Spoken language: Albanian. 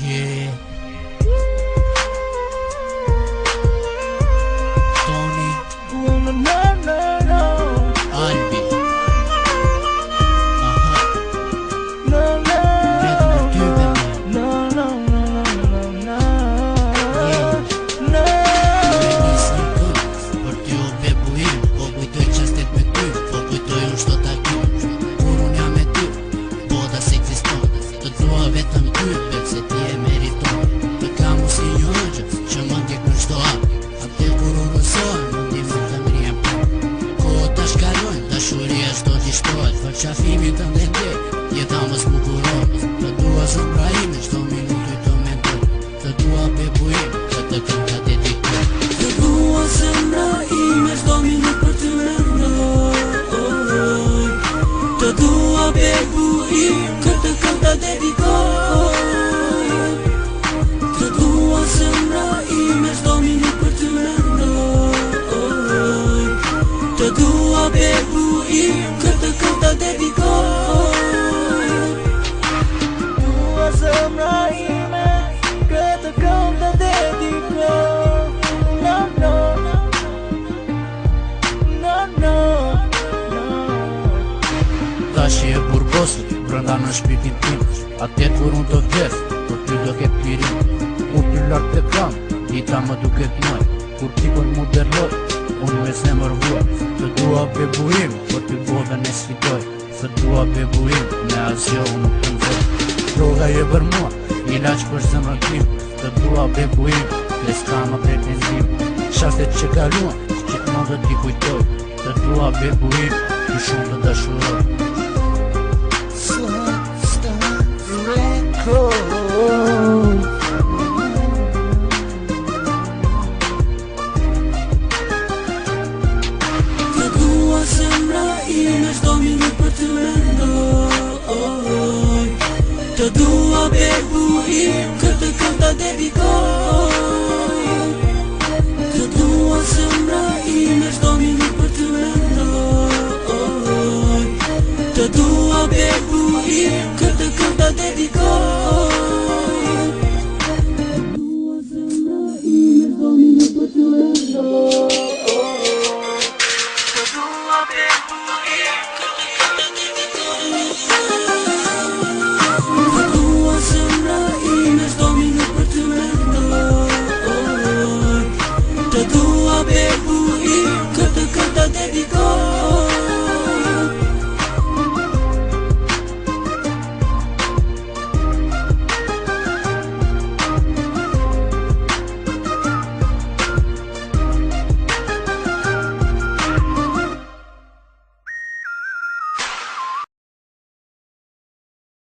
Yeah. Tony. No. Albi. Qafimi të ndendje, jeta më zbukuron. Të dua zemra ime, çdo minutë të mendoj. Të dua bebuim, këtë këngë ta dedikoj. Të dua zemra ime, çdo minutë për të mendoj. Të dua bebuim, këtë këngë ta dedikoj. Të dua zemra ime, çdo minutë për të mendoj. Të dua bebuim, këtë këngë ta dedikoj. Dua zemra ime, këtë këngë ta dedikoj. No. Tashi e burgosët, brënda në shpirtin tim. Atë kur unë të vdes, për ty do ket pirim. Kur ty lartë të kam, dita më duket muaj. Kur ti për mu derloj, unë me zemër vuaj. Të dua bebuim, për ty bodën e sfidoj. Të dua bebuim, me asjo unë nuk të nëzoj. Droga je bër mua, ilaç për zemrën tim. Të dua bebuim, le s'ka më pretendim. Shastet që kaluan, që të më t'i kujtoj. Të dua bebuim, ty shumë të dashuroj. Të dua zemra ime, çdo minutë për të mendoj. Të dua bebuim, këtë këngë ta dedikoj. Të dua zemra ime, çdo minutë për të mendoj. Të dua bebuim, këtë këngë ta dedikoj.